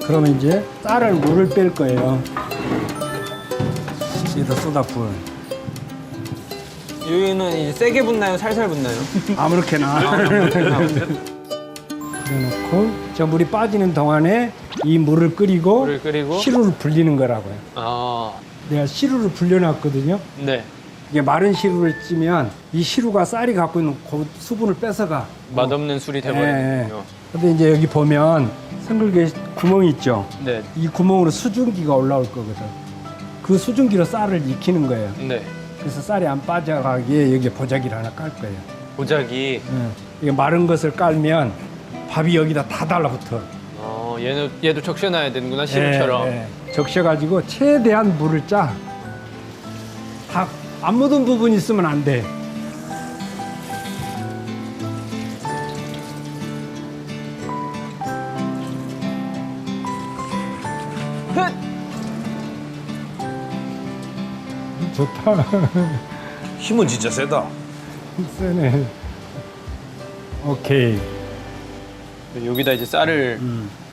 그러면 이제 쌀을 물을 뺄 거예요. 여기다 쏟아 부어요. 여기는 이제 세게 붓나요? 살살 붓나요? 아무렇게나. 그래놓고 저 물이 빠지는 동안에 이 물을 끓이고, 물을 끓이고. 시루를 불리는 거라고요. 아, 내가 시루를 불려놨거든요. 네. 이게 마른 시루를 찌면 이 시루가 쌀이 갖고 있는 그 수분을 뺏어가. 맛없는 술이 예, 돼버리는군요. 근데 이제 여기 보면 성글개 구멍이 있죠. 네. 이 구멍으로 수증기가 올라올 거거든. 그 수증기로 쌀을 익히는 거예요. 네. 그래서 쌀이 안 빠져가게 여기 보자기를 하나 깔 거예요. 보자기. 이게 마른 것을 깔면 밥이 여기다 다 달라붙어. 얘도 적셔놔야 되는구나, 시루처럼. 적셔가지고 최대한 물을 짜. 다 안 묻은 부분 있으면 안 돼. 흑! 좋다. 힘은 진짜 세다. 세네. 오케이. 여기다 이제 쌀을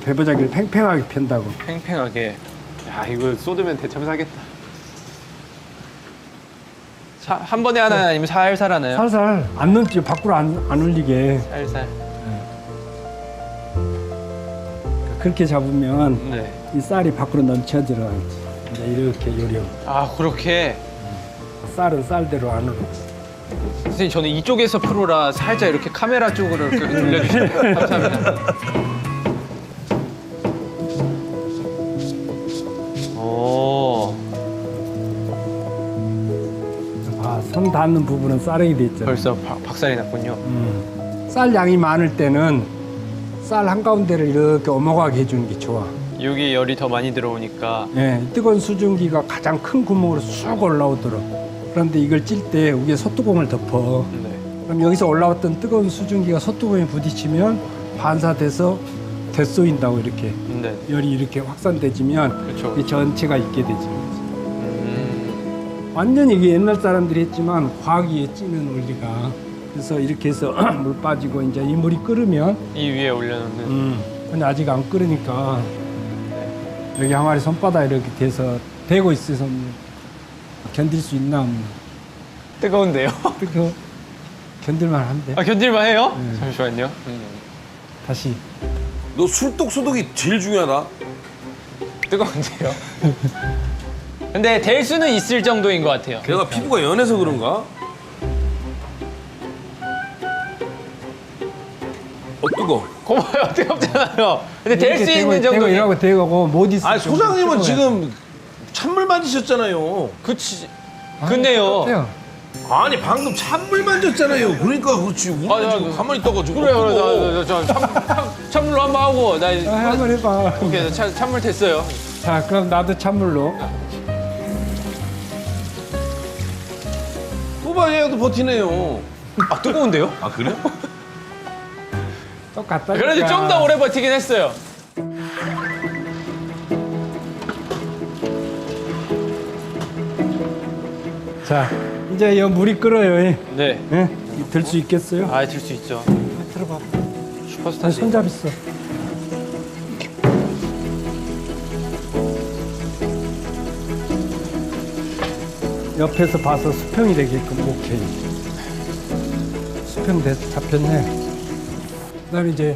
배보자기를 팽팽하게 편다고. 팽팽하게. 야, 이거 쏟으면 대참 사겠다. 한 번에 하나요? 아니면 살살 하나요? 살살 안 넘지 밖으로 안 흘리게. 살살. 그렇게 잡으면 네. 이 쌀이 밖으로 넘쳐 들어가지. 이제 이렇게 요령. 아, 그렇게. 쌀은 쌀대로 안으로. 선생님, 저는 이쪽에서 프로라 살짝 이렇게 카메라 쪽으로 이렇게 돌려주시면 감사합니다. 오, 아, 손 닿는 부분은 쌀이 돼 있잖아. 벌써 박살이 났군요. 쌀 양이 많을 때는 쌀 한가운데를 이렇게 오목하게 해주는 게 좋아. 여기 열이 더 많이 들어오니까. 예, 뜨거운 수증기가 가장 큰 구멍으로 쑥 올라오도록. 그런데 이걸 찔 때 위에 솥뚜껑을 덮어. 네. 그럼 여기서 올라왔던 뜨거운 수증기가 솥뚜껑에 부딪히면 반사돼서 되쏘인다고 이렇게 네. 열이 이렇게 확산되지면 그렇죠. 이 전체가 있게 되지. 완전히 이게 옛날 사람들이 했지만 과학이 찌는 원리가. 그래서 이렇게 해서 물 빠지고 이제 이 물이 끓으면 이 위에 올려놓는. 근데 아직 안 끓으니까 여기 항아리 손바닥 이렇게 돼서 대고 있어서 견딜 수 있나? 뜨거운데요? 그거 견딜만 한데. 아, 견딜만 해요? 네. 잠시만요. 다시. 너 술독 소독이 제일 중요하다. 뜨거운데요? 근데 될 수는 있을 정도인 것 같아요. 걔가 피부가 연해서 그런가? 뜨거. 고마워요. 뜨겁잖아요. 근데 될 수 이렇게 있는 대고 정도. 이러고 대고 못 있어. 아니 소장님은 지금 찬물 만지셨잖아요. 그치. 근데요. 아니 방금 찬물 만졌잖아요. 그러니까 그렇지. 우리는 아, 지금 가만히 있다가지고. 그래, 찬물로 한번 하고. 나 한번 해봐. 오케이, 찬물 됐어요. 자, 그럼 나도 찬물로. 또봐야도 버티네요. 아, 뜨거운데요? 아 그래? 똑같다. 그래도 좀 더 오래 버티긴 했어요. 자, 이제 이 물이 끓어요. 네. 예? 들 수 있겠어요? 아, 들 수 있죠. 들어봐. 슈퍼스타지. 손잡 있어. 옆에서 봐서 수평이 되게끔 오케이. 수평 돼서 잡혔네. 그다음에 이제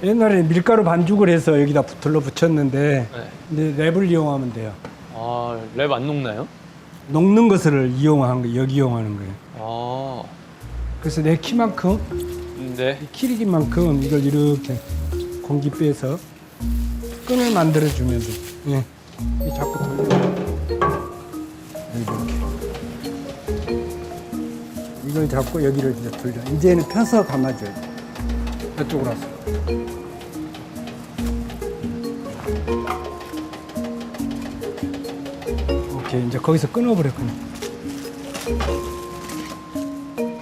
옛날에 밀가루 반죽을 해서 여기다 둘러붙였는데 근데 랩을 이용하면 돼요. 아, 랩 안 녹나요? 녹는 것을 이용한 거, 여기 이용하는 거예요. 아, 그래서 내 키만큼, 네. 키리기만큼 이걸 이렇게 공기 빼서 끈을 만들어주면 돼. 예. 이 자꾸 돌려. 이렇게. 이걸 잡고 여기를 이제 돌려. 이제는 펴서 감아줘야 돼. 이쪽으로 와서. 오케이, 이제 거기서 끊어버려, 그냥.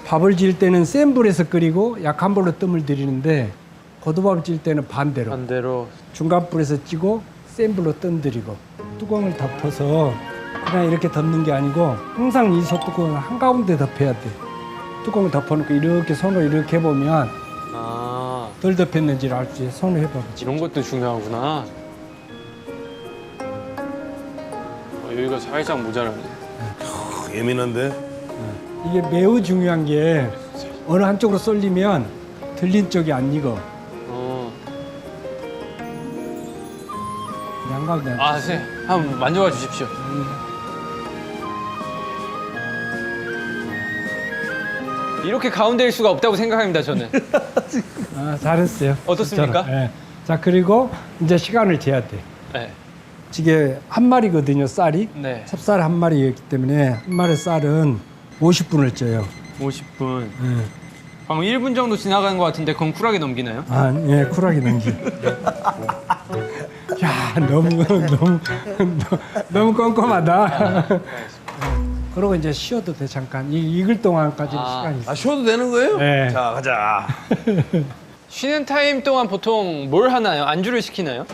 밥을 지을 때는 센 불에서 끓이고 약한 불로 뜸을 들이는데 고두밥을 찌을 때는 반대로. 반대로. 중간 불에서 찌고 센 불로 뜸 들이고 뚜껑을 덮어서 그냥 이렇게 덮는 게 아니고 항상 이 솥뚜껑을 한가운데 덮어야 돼. 뚜껑을 덮어놓고 이렇게 손으로 이렇게 해보면 아, 덜 덮였는지를 알 수 있어. 손으로 해봐. 이런 것도 중요하구나. 여기가 살짝 모자라네. 예민한데. 이게 매우 중요한 게 어느 한쪽으로 쏠리면 들린 쪽이 안 익어. 양가운데. 아, 선생님 한번 만져봐 주십시오. 이렇게 가운데일 수가 없다고 생각합니다, 저는. 아, 잘했어요. 어떻습니까? 진짜로. 예. 자, 그리고 이제 시간을 재야 돼. 네. 이게 한 마리거든요, 쌀이. 네. 찹쌀 한 마리였기 때문에 한 마리 쌀은 50분을 쪄요. 50분. 예. 방금 1분 정도 지나가는 것 같은데 그건 쿨하게 넘기나요? 아, 예, 쿨하게 넘기. 야, 너무 꼼꼼하다. 그러고 이제 쉬어도 돼, 잠깐. 익을 동안까지는 시간이 있어. 아 쉬어도 되는 거예요? 네. 자 가자. 쉬는 타임 동안 보통 뭘 하나요? 안주를 시키나요?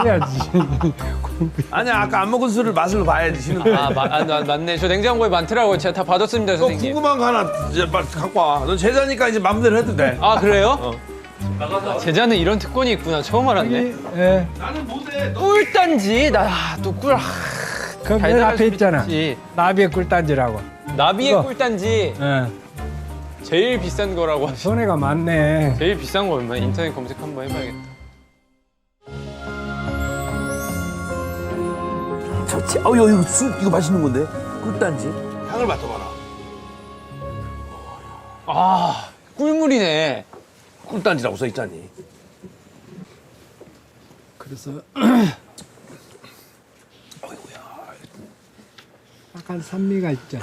이래야지. 아니야 아까 안 먹은 술을 맛을 봐야지 쉬는 거. 맞네. 저 냉장고에 많더라고요. 제가 다 받았습니다, 너 선생님. 궁금한 거 하나 이제 빨리 갖고 와. 넌 제자니까 이제 마음대로 해도 돼. 아, 그래요? 제자는 이런 특권이 있구나. 처음 알았네. 예. 나는 못해. 꿀단지? 또 꿀. 그맨 달달할 앞에 수도 있잖아. 있지. 나비의 꿀단지라고. 나비의 이거. 꿀단지. 예. 제일 비싼 거라고 하시. 손해가 많네. 제일 비싼 거 얼마야? 인터넷 검색 한번 해봐야겠다. 좋지. 이거 술 이거 맛있는 건데. 꿀단지. 향을 맡아봐라. 아, 꿀물이네. 꿀단지라고 써 있잖니. 그래서 약간 산미가 있죠.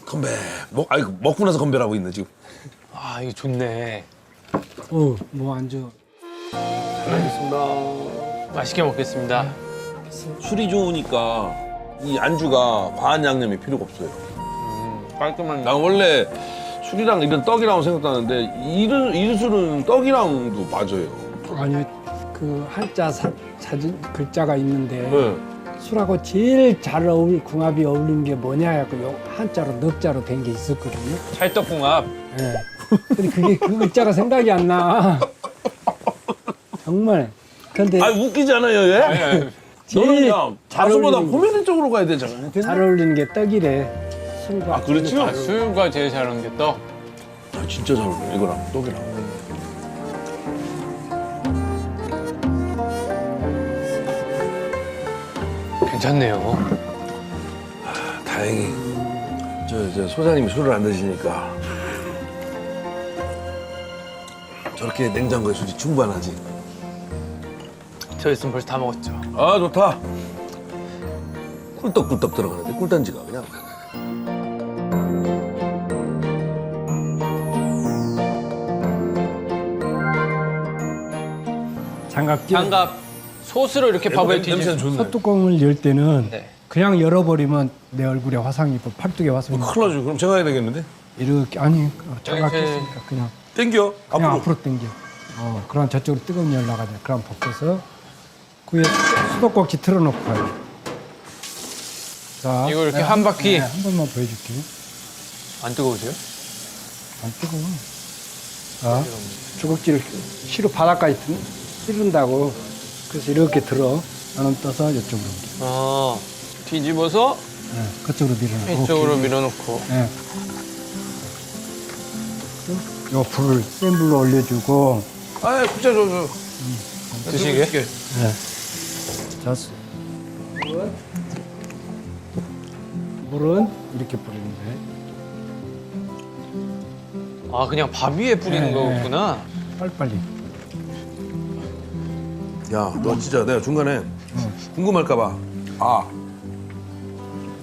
건배. 먹고 나서 건배라고 있네 지금. 아, 이거 좋네. 뭐 안주. 알겠습니다. 맛있게 먹겠습니다. 술이 좋으니까 이 안주가 과한 양념이 필요가 없어요. 깔끔한. 난 원래 술이랑 이런 떡이랑 생각하는데 이 술은 떡이랑도 맞아요. 아니 그 한자 사진 글자가 있는데 네. 술하고 제일 잘 궁합이 어울리는 게 뭐냐 해갖고 요 한자로 넉자로 된 게 있었거든요. 찰떡궁합. 예. 근데 그게 그 글자가 생각이 안 나. 정말. 근데 웃기잖아요, 얘. 네. 제일 너는 잘 가수보다 어울리는 코미디 쪽으로 가야 되잖아. 잘 어울리는 게 떡이래. 술과. 아, 그렇죠? 아, 술과 제일 잘 어울리는 게 떡. 진짜 잘 어울려, 이거랑 떡이랑. 괜찮네요. 다행히 저 소장님이 술을 안 드시니까 저렇게 냉장고에 술이 충분하지. 저 있으면 벌써 다 먹었죠. 아 좋다. 꿀떡꿀떡 들어가는데 꿀단지가 그냥. 장갑 끼. 장갑 소스로 이렇게 밥을 냄새는 뒤집어. 좋네. 소뚜껑을 열 때는 네. 그냥 열어버리면 내 얼굴에 화상이 입고 팔뚝에 화상이 입고 큰일 나죠. 그럼 제가 해야 되겠는데? 이렇게 아니 장갑 이렇게. 꼈으니까 그냥 땡겨. 앞으로 당겨. 그럼 저쪽으로 뜨거운 열 나가냐. 그럼 벗겨서 그에 수도꼭지 틀어놓고 가요. 자, 이거 이렇게 내가 한 바퀴? 네, 한 번만 보여줄게요. 안 뜨거우세요? 안 뜨거워. 자, 주걱지를 시로 바닥까지 찌른다고. 그래서 이렇게 들어. 나는 떠서 이쪽으로 옮겨. 뒤집어서 네, 그쪽으로 밀어넣고. 이쪽으로 오케이. 밀어놓고. 네. 요 불을 센 불로 올려주고. 아, 진짜 저. 드시게? 네. 자, 물은 이렇게 뿌리는 거예요. 아, 그냥 밥 위에 뿌리는 네, 거구나. 빨리빨리. 야, 너 진짜 내가 중간에 궁금할까봐.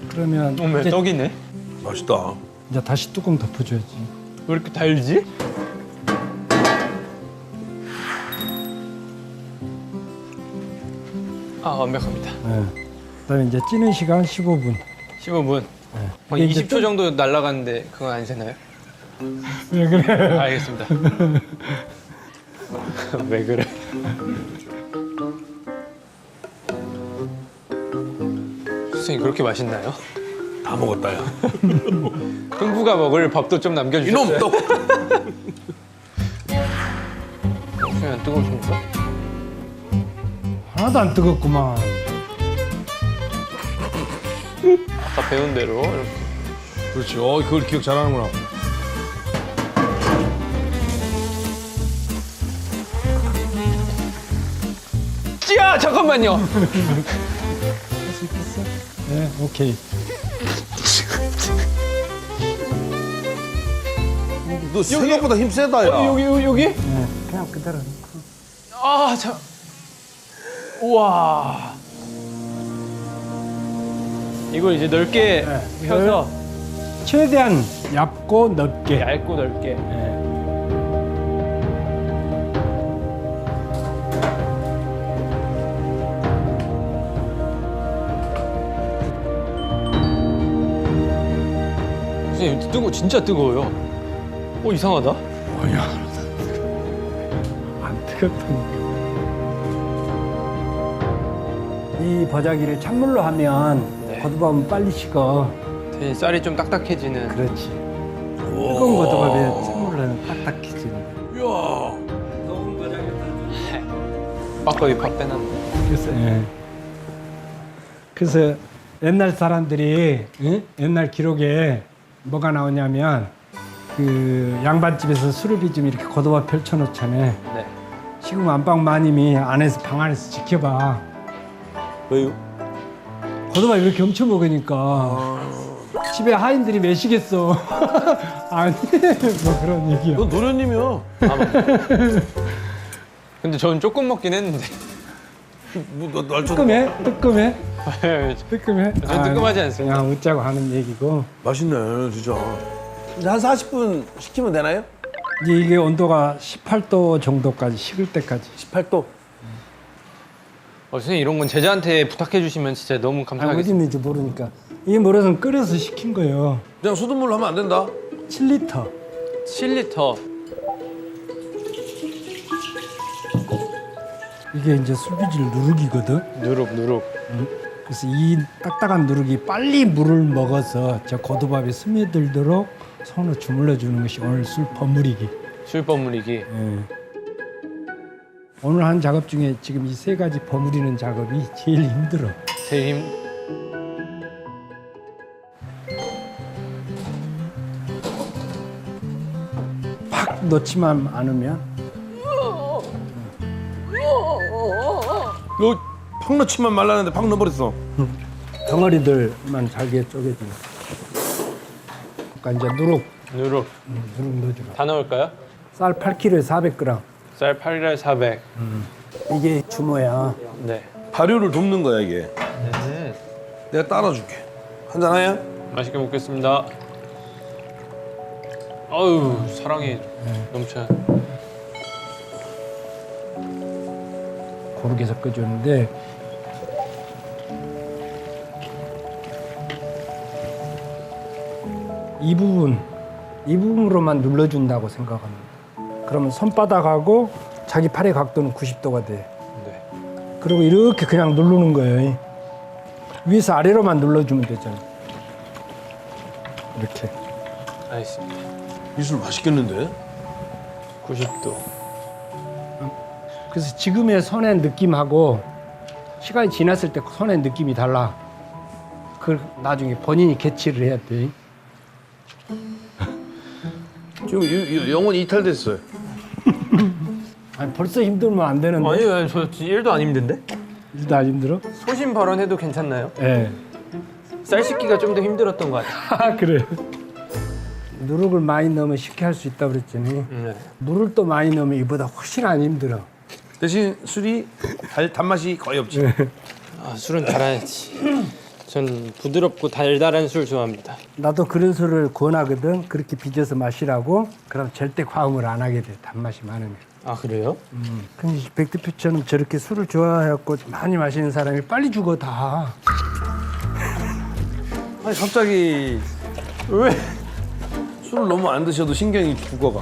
그러면 어머, 이제, 떡이네. 맛있다. 이제 다시 뚜껑 덮어줘야지. 왜 이렇게 달지? 아, 완벽합니다. 네. 그다음에 이제 찌는 시간 15분. 15분. 한 이게 이제 20초 정도 날아갔는데 그건 안 새나요? 왜 그래? 알겠습니다. 왜 그래? 선생님 그렇게 맛있나요? 다 먹었다, 야. 흥부가 먹을 밥도 좀 남겨주세요. 이놈 떡! 그냥 뜨거우십니까? 하나도 안 뜨겁구만. 아까 배운 대로 이렇게. 그렇지. 그걸 기억 잘하는구나. 찌야 잠깐만요. 할 수 있겠어? 네, 오케이. 너 생각보다 힘 세다, 야. 여기? 네, 그냥 그대로. 아 참. 우와. 이걸 이제 넓게 네, 펴서 최대한 얇고 넓게. 얇고 넓게. 네. 선생님 진짜 뜨거워요. 이상하다. 안 뜨겁다니까. 이 버자기를 찬물로 하면 네. 겉밥은 빨리 식어. 대신 쌀이 좀 딱딱해지는. 그렇지. 뜨거운 겉밥에 찬물로 하면 딱딱해지는. 막거기 밥 빼놨네. 그래서 옛날 사람들이 옛날 기록에 뭐가 나오냐면 그 양반집에서 술을 빚으면 이렇게 겉밥 펼쳐놓잖아요. 네. 지금 안방 마님이 안에서 방 안에서 지켜봐. 왜요? 겉밥 이렇게 엄청 먹으니까 집에 하인들이 매시겠어. 아니 뭐 그런 얘기야. 넌 도련님이야. 근데 저는 조금 먹긴 했는데. 날 뜨끔해? 뜨끔해? 뜨끔해? 전 뜨끔하지 않습니다. 그냥 웃자고 하는 얘기고. 맛있네, 진짜. 이제 한 40분 식히면 되나요? 이제 이게 온도가 18도 정도까지 식을 때까지. 18도. 선생님 이런 건 제자한테 부탁해 주시면 진짜 너무 어디 감사하겠습니다. 있는지 모르니까. 이게 뭐라서 끓여서 식힌 거예요. 그냥 수돗물로 하면 안 된다. 7리터. 7리터. 이게 이제 술비질 누룩이거든. 누룩. 그래서 이 딱딱한 누룩이 빨리 물을 먹어서 저 고두밥에 스며들도록 손으로 주물러 주는 것이 오늘 술 버무리기. 술 버무리기. 예. 오늘 한 작업 중에 지금 이 세 가지 버무리는 작업이 제일 힘들어. 제일 힘. 팍 넣지만 않으면 이거 팍 넣지만 말라는데 팍 넣어버렸어. 덩어리들만 잘게 쪼개주는. 그러니까 이제 누룩 누룩. 넣어주라. 다 넣을까요? 쌀 8kg에 400g. 쌀 8일 400. 이게 주모야. 네. 발효를 돕는 거야, 이게. 내가 따라줄게. 한잔 하야? 맛있게 먹겠습니다. 아유 사랑이 넘쳐요. 고르게 섞어주는데 이 부분으로만 눌러준다고 생각합니다. 그러면 손바닥하고 자기 팔의 각도는 90도가 돼. 네. 그리고 이렇게 그냥 누르는 거예요. 위에서 아래로만 눌러주면 되잖아. 이렇게. 알겠습니다. 이 술 맛있겠는데? 90도. 그래서 지금의 손의 느낌하고 시간이 지났을 때 손의 느낌이 달라. 그걸 나중에 본인이 캐치를 해야 돼. 지금 영혼이 이탈됐어요. 아니 벌써 힘들면 안 되는데. 아니요, 저 1도 안 힘든데? 일도 안 힘들어? 소신 발언해도 괜찮나요? 예. 쌀 씻기가 좀 더 힘들었던 것 같아요. 아 그래. 누룩을 많이 넣으면 쉽게 할 수 있다고 그랬더니 네. 물을 또 많이 넣으면 이보다 훨씬 안 힘들어. 대신 술이 단맛이 거의 없지. 아, 술은 달아야지. 전 부드럽고 달달한 술 좋아합니다. 나도 그런 술을 권하거든. 그렇게 빚어서 마시라고. 그럼 절대 과음을 안 하게 돼. 단맛이 많으면. 아, 그래요? 근데 백 대표처럼 저렇게 술을 좋아해갖고 많이 마시는 사람이 빨리 죽어 다. 아니 갑자기 왜? 술을 너무 안 드셔도 신경이 죽어가.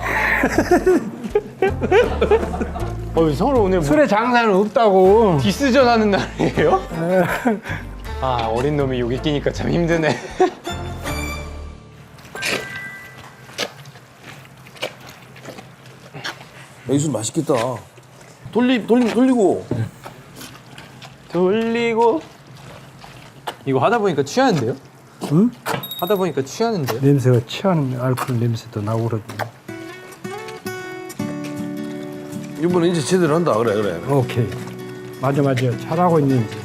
서로 오늘 뭐 술에 장사는 없다고. 디스전 하는 날이에요? 아, 어린 놈이 여기 끼니까 참 힘드네. 이 술 맛있겠다. 돌리고. 돌리고. 이거 하다 보니까 취하는데요? 응? 하다 보니까 취하는데요? 냄새가 취하는 알코올 냄새도 나고 그러더니. 이번에 이제 제대로 한다. 그래. 오케이. 맞아. 잘하고 있는지.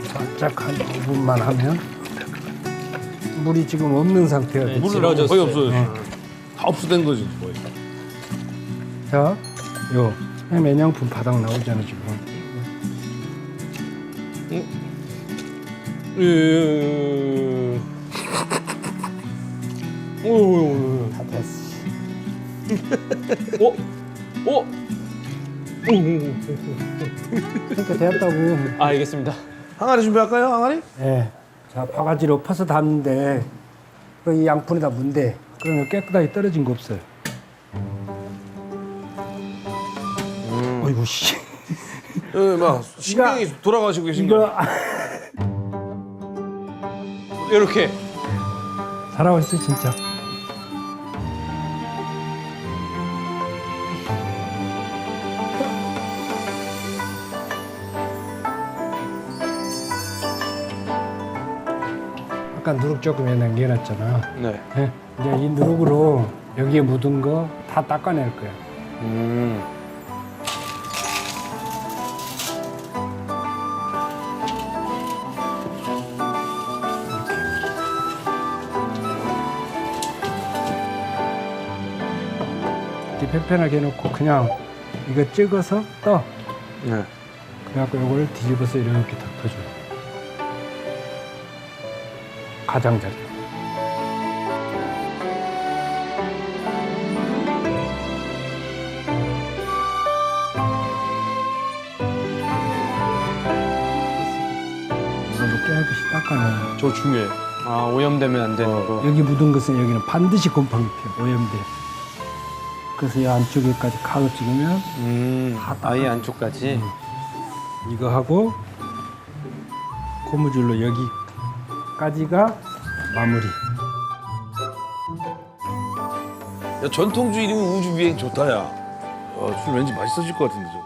살짝 한 5분만 하면 물이 지금 없는 상태가 네, 됐지. 물은 질어졌어요. 거의 없어졌어. 네. 다 흡수된 거지 거의. 자, 요 해면양품 바닥 나오잖아 지금. 다 됐어. 그러니까 됐다고. 아, 알겠습니다. 항아리 준비할까요? 항아리? 예. 자, 바가지로 퍼서 담는데 이 양푼에다 문대. 그러면 깨끗하게 떨어진 거 없어요. 어이구 씨. 예, 막 신경이 돌아가시고 계신 거. 이거 이렇게. 잘하고 있어 진짜. 아까 누룩 조금 남겨놨잖아. 네. 네. 이제 이 누룩으로 여기에 묻은 거 다 닦아낼 거야. 이렇게 편편하게 해놓고 그냥 이거 찍어서 떠. 네. 그래갖고 이걸 뒤집어서 이렇게 덮어줘. 가장자리. 이걸로 깨끗이 닦아내. 저 중요해. 아, 오염되면 안 되는 거. 여기 묻은 것은 여기는 반드시 곰팡이 피어. 오염돼. 그래서 이 안쪽에까지 가루 찍으면 다 닦아. 아예 안쪽까지. 이거 하고 고무줄로 여기까지가 마무리. 야, 전통주의면 우주 비행 좋다 야. 술 왠지 맛있어질 것 같은데 저.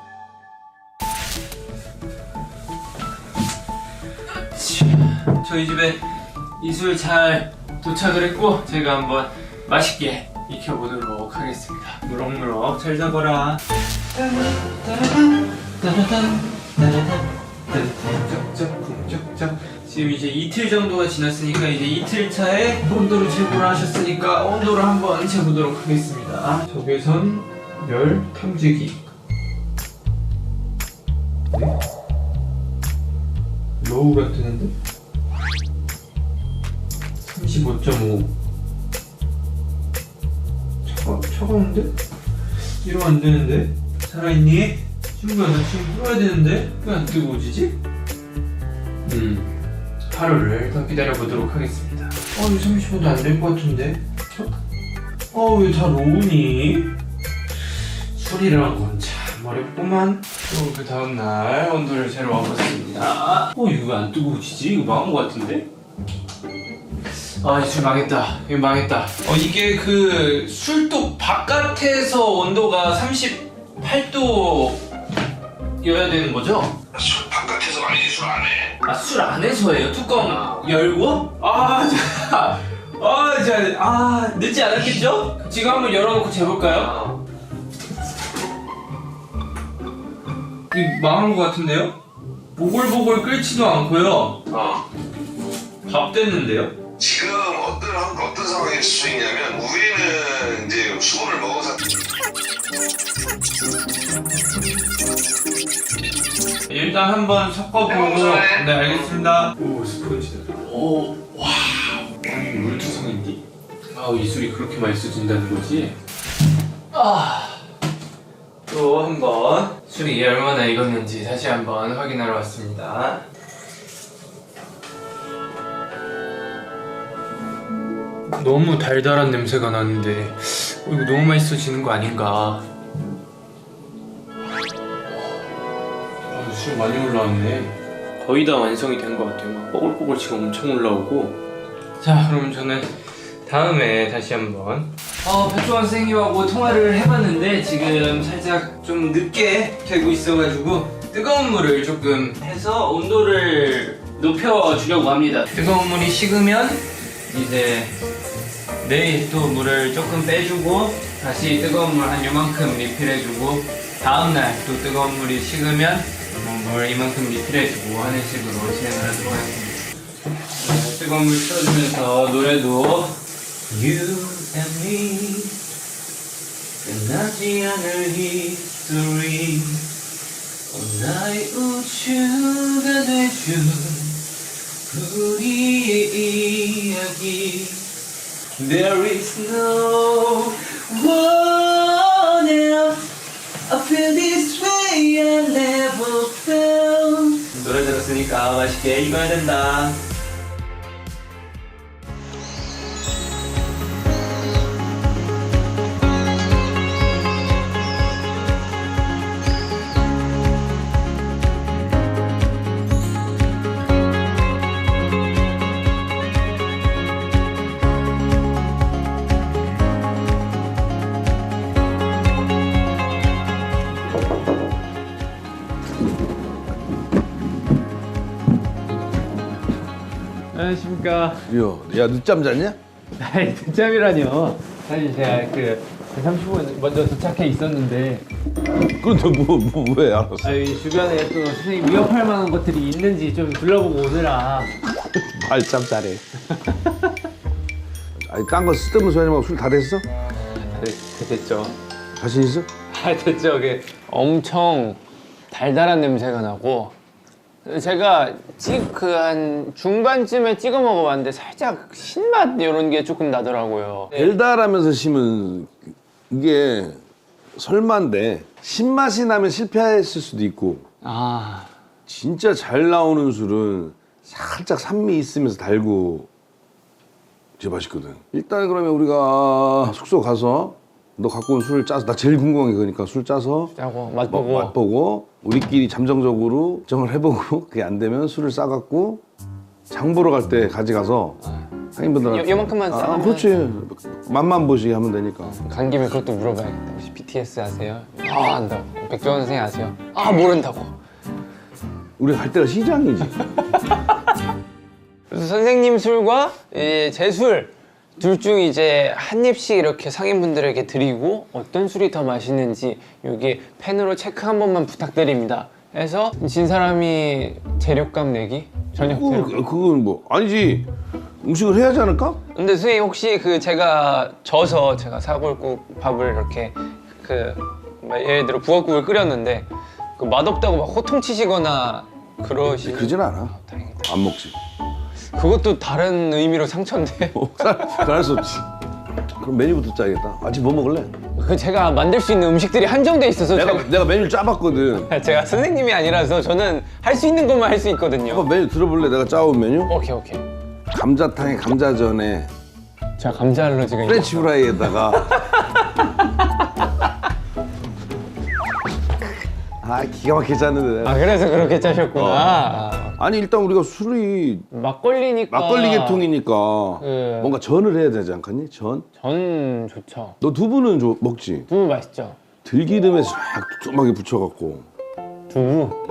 저희 집에 이술 잘 도착을 했고 제가 한번 맛있게 익혀보도록 하겠습니다. 무럭무럭 잘 잡아라. 쩍쩍. 지금 이제 이틀 정도가 지났으니까 이제 이틀 차에 온도를 재고를 하셨으니까 온도를 한번 재보도록 하겠습니다. 적외선 열 탐지기. 네? 로우가 뜨는데? 35.5. 차가운데? 이러면 안 되는데? 살아있니? 친구야, 나 지금 풀어야 되는데? 왜 안 뜨거워지지? 하루를 더 기다려보도록 하겠습니다. 이 30분도 안 될 것 같은데? 왜 다 로우니? 술이라는 건 참 어렵구만. 또 그 다음날 온도를 재러 와봤습니다. 이거 왜 안 뜨거워지지? 이거 망한 것 같은데? 이 술 망했다. 이거 망했다. 이게 그 술도 바깥에서 온도가 38도여야 되는 거죠? 술 바깥에서 말이지 술 안 해. 술 안에서예요? 뚜껑 열고? 늦지 않았겠죠? 지금 한번 열어놓고 재볼까요? 이거 망한 것 같은데요? 보글보글 끓지도 않고요. 밥 됐는데요? 지금 어떤 상황일 수 있냐면 우리는 이제 수분을 먹어서 일단 한번 섞어보고. 해보자. 네, 알겠습니다. 오, 스펀지다. 와, 아니 물투성인데? 이술이 그렇게 맛있어진다는 거지? 또 한번 술이 얼마나 익었는지 다시 한번 확인하러 왔습니다. 너무 달달한 냄새가 나는데 이거 너무 맛있어지는 거 아닌가? 술 많이 올라왔네. 거의 다 완성이 된 것 같아요. 막 뽀글뽀글 지금 엄청 올라오고. 자, 그럼 저는 다음에 다시 한번 백종원 선생님하고 통화를 해봤는데 지금 살짝 좀 늦게 되고 있어가지고 뜨거운 물을 조금 해서 온도를 높여주려고 합니다. 뜨거운 물이 식으면 이제 내일 또 물을 조금 빼주고 다시 뜨거운 물 한 요만큼 리필해주고 다음날 또 뜨거운 물이 식으면 물 이만큼 리필해주고 하는 식으로 진행을 하도록 하겠습니다. 뜨거운 물 틀어주면서 노래도 You and me 끝나지 않을 history 나의 우주가 돼준 우리의 이야기 There is no one else I feel this way I never felt 노래 들었으니까 맛있게 익어야 된다. 안녕하십니까. 야 늦잠 잤냐? 아니, 늦잠이라뇨. 사실 제가 그 30분 먼저 도착해 있었는데 그런데 왜 알았어? 이 주변에 또 선생님 위협할 만한 것들이 있는지 좀 둘러보고 오느라. 말참 잘해. 아니 딴 거 쓸데없는 소리 하지 말고 술 다 됐어? 됐죠. 자신 있어? 됐죠. 그게 엄청 달달한 냄새가 나고 제가 한 중반쯤에 찍어 먹어봤는데 살짝 신맛 이런 게 조금 나더라고요. 달달하면서 심은 이게 설마인데 신맛이 나면 실패했을 수도 있고 아, 진짜 잘 나오는 술은 살짝 산미 있으면서 달고 진짜 맛있거든. 일단 그러면 우리가 숙소 가서 너 갖고 온 술을 짜서 나 제일 궁금한 게 그러니까 술 짜서 짜고 맛보고 맛보고 우리끼리 잠정적으로 정을 해보고 그게 안 되면 술을 싸갖고 장 보러 갈 때 가져가서 상인분들한테 요만큼만 싸면 그렇지 맛만 보시게 하면 되니까. 간 김에 그것도 물어봐야겠다. 혹시 BTS 아세요? 아 안다고. 백종원 선생님 아세요? 아 모른다고. 우리 갈 때가 시장이지. 그래서 선생님 술과 제 술 둘 중 이제 한 입씩 이렇게 상인분들에게 드리고 어떤 술이 더 맛있는지 여기 펜으로 체크 한 번만 부탁드립니다. 해서 진 사람이 재료값 내기? 저녁 재료. 그건 뭐 아니지. 음식을 해야 하지 않을까? 근데 선생님 혹시 제가 져서 제가 사골국 밥을 이렇게 예를 들어 부엌국을 끓였는데 맛없다고 막 호통치시거나 그러진 않아. 다행이다. 안 먹지. 그것도 다른 의미로 상처인데. 그럴 수 없지. 그럼 메뉴부터 짜야겠다. 아침 뭐 먹을래? 제가 만들 수 있는 음식들이 한정돼 있어서 내가 메뉴를 짜봤거든. 제가 선생님이 아니라서 저는 할 수 있는 것만 할 수 있거든요. 한번 메뉴 들어볼래? 내가 짜온 메뉴? 오케이. 감자탕에 감자전에 제가 감자 알러지가 있어요. 프렌치 프라이에다가 기가 막히게 짰는데. 아 그래서 그렇게 짜셨구나. 아니 일단 우리가 술이 막걸리니까. 막걸리 계통이니까 네. 뭔가 전을 해야 되지 않겠니? 전? 전 좋죠. 너 두부는 먹지? 두부 맛있죠. 들기름에 싹 두툼하게 붙여갖고. 두부.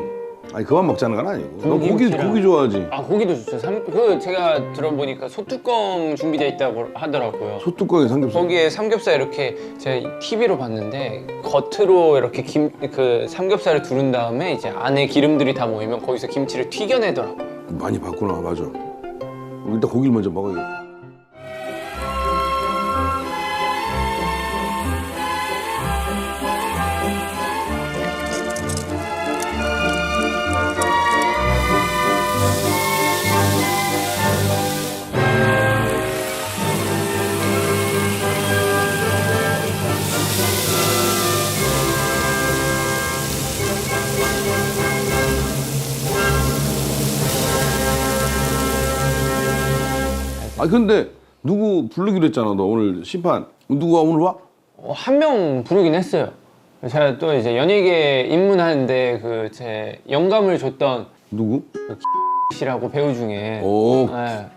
아니 그만 먹자는 건 아니고. 너 김치랑. 고기 좋아하지? 아 고기도 좋죠. 제가 들어보니까 소뚜껑 준비되어 있다고 하더라고요. 소뚜껑에 삼겹살. 거기에 삼겹살 이렇게 제가 TV로 봤는데 겉으로 이렇게 삼겹살을 두른 다음에 이제 안에 기름들이 다 모이면 거기서 김치를 튀겨내더라고요. 많이 봤구나. 맞아. 일단 고기를 먼저 먹어야겠다. 아 근데 누구 부르기로 했잖아. 너 오늘 심판 누가 오늘 와? 한 명 부르긴 했어요. 제가 또 이제 연예계 입문하는데 제 영감을 줬던 누구? 씨라고 배우 중에 오 네,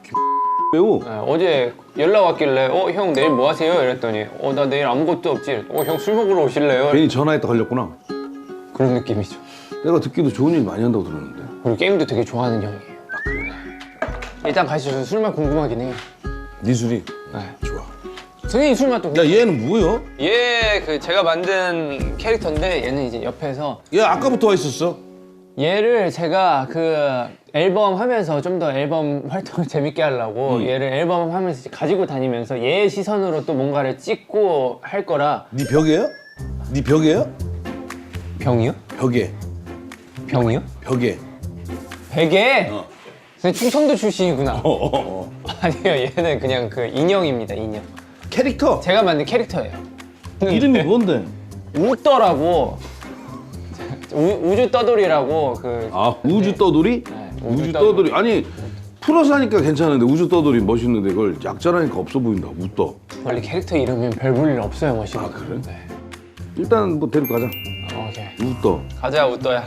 배우. 네, 어제 연락 왔길래 형 내일 뭐 하세요? 이랬더니 나 내일 아무것도 없지. 형 술 먹으러 오실래요? 괜히 전화했다 걸렸구나. 그런 느낌이죠. 내가 듣기도 좋은 일 많이 한다고 들었는데. 그리고 게임도 되게 좋아하는 형이에요. 아 그래? 일단 가시죠. 술맛 궁금하긴 해요. 네 술이? 네. 좋아. 선생님 술맛도. 야 얘는 뭐야? 얘 그 제가 만든 캐릭터인데 얘는 이제 옆에서 얘 아까부터 와 있었어? 얘를 제가 그 앨범 하면서 좀 더 앨범 활동을 재밌게 하려고 얘를 앨범 하면서 이제 가지고 다니면서 얘 시선으로 또 뭔가를 찍고 할 거라. 네 벽이에요? 네 벽이에요? 병이요? 벽에. 병이요? 벽에. 베개? 선생님 충청도 출신이구나. 어. 아니요, 얘는 그냥 그 인형입니다, 인형. 캐릭터. 제가 만든 캐릭터예요. 이름이 뭔데? 우떠라고 우주 떠돌이라고 그 아 우주 떠돌이? 네, 우주 떠돌이. 아니 풀어서 하니까 괜찮은데 우주 떠돌이 멋있는데 그걸 약자라니까 없어 보인다. 우떠. 원래 캐릭터 이름은 별 볼 일 없어요, 멋있는. 아 그래? 네. 일단 뭐 데리고 가자. 오케이. 우떠. 가자, 우떠야.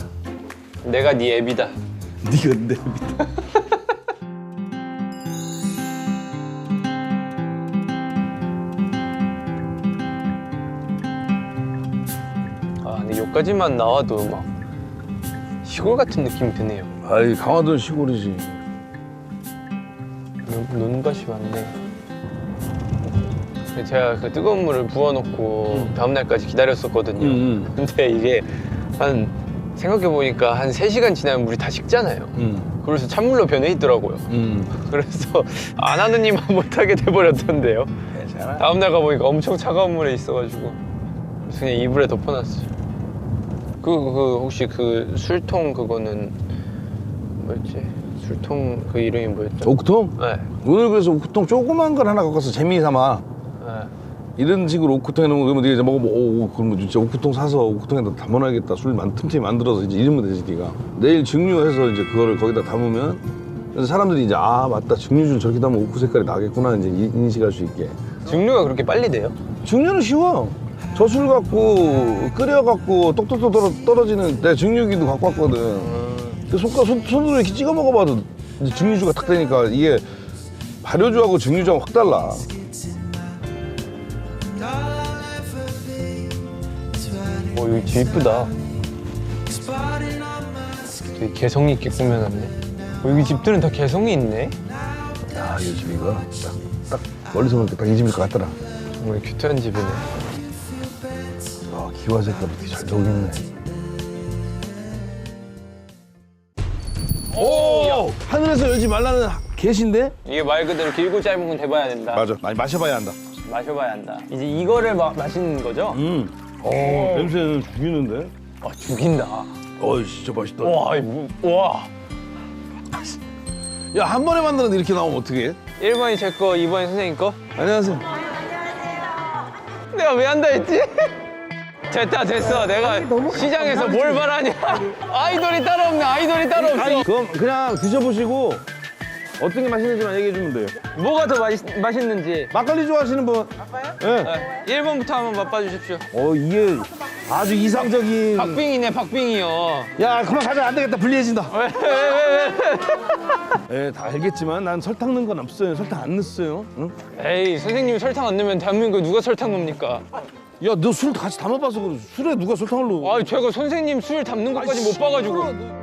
내가 네 애비다. 네가 내 밑에. 아, 근데 여기까지만 나와도 막 시골 같은 느낌이 드네요. 아이 강화도는 시골이지. 논밭이 많네. 제가 그 뜨거운 물을 부어놓고 다음 날까지 기다렸었거든요. 근데 이게 한 생각해보니까 한 3시간 지나면 물이 다 식잖아요. 그래서 찬물로 변해 있더라고요. 그래서 안 하는 이만 못하게 돼버렸던데요. 괜찮아. 다음 날 가보니까 엄청 차가운 물에 있어가지고 그래서 그냥 이불에 덮어놨어요. 그 혹시 그 술통 그거는 뭐였지? 술통 그 이름이 뭐였죠? 오크통? 네. 오늘 그래서 오크통 조그만 걸 하나 갖고 와서 재미삼아 네. 이런 식으로 오크통 해놓으면 그러면 네가 이제 먹어보고 오 그러면 진짜 오크통 사서 오크통에다 담아놔야겠다. 술 틈틈이 만들어서 이제 이러면 되지 네가. 내일 증류해서 이제 그거를 거기다 담으면 그래서 사람들이 이제 아 맞다 증류줄 저렇게 담으면 오크 색깔이 나겠구나 이제 인식할 수 있게. 증류가 그렇게 빨리 돼요? 증류는 쉬워. 저 술 갖고 끓여갖고 똑똑똑 떨어지는 내가 증류기도 갖고 왔거든. 그 손으로 이렇게 찍어 먹어봐도 이제 증류주가 탁 되니까 이게 발효주하고 증류주하고 확 달라. 여기 집 이쁘다. 되게 개성 있게 꾸며놨네. 여기 집들은 다 개성이 있네. 야, 이 집이가 딱 멀리서 보니까 딱 이 집일 것 같더라. 정말 큐트한 집이네. 아, 기와 색깔이 되게 잘 녹있네. 오! 하늘에서 열지 말라는 계신데? 이게 말 그대로 길고 짧은 건 돼봐야 된다. 맞아. 많이 마셔봐야 한다. 마셔봐야 한다. 이제 이거를 마시는 거죠? 냄새는 죽이는데? 아, 죽인다. 어이, 진짜 맛있다. 와, 와. 야, 한 번에 만드는데 이렇게 나오면 어떡해? 1번이 제 거, 2번이 선생님 거? 안녕하세요. 내가 왜 한다 했지? 됐어. 내가 시장에서 뭘 바라냐. 아이돌이 따로 없네, 아이돌이 따로 없어. 그럼 그냥 드셔보시고 어떤 게 맛있는지만 얘기해주면 돼요. 뭐가 더 맛있는지. 막걸리 좋아하시는 분? 네. 1번부터 한번 맛봐주십시오. 이게 아주 이상적인. 박빙이네, 박빙이요. 야, 그만 가자. 안 되겠다. 불리해진다. 왜? 예, 다 알겠지만 난 설탕 넣은 건 없어요. 설탕 안 넣었어요. 응? 에이, 선생님이 설탕 안 넣으면 대한민국에 누가 설탕 넣습니까? 야, 너 술 같이 담아봐서 그래. 술에 누가 설탕을 넣어? 아, 제가 선생님 술 담는 것까지 못 봐가지고.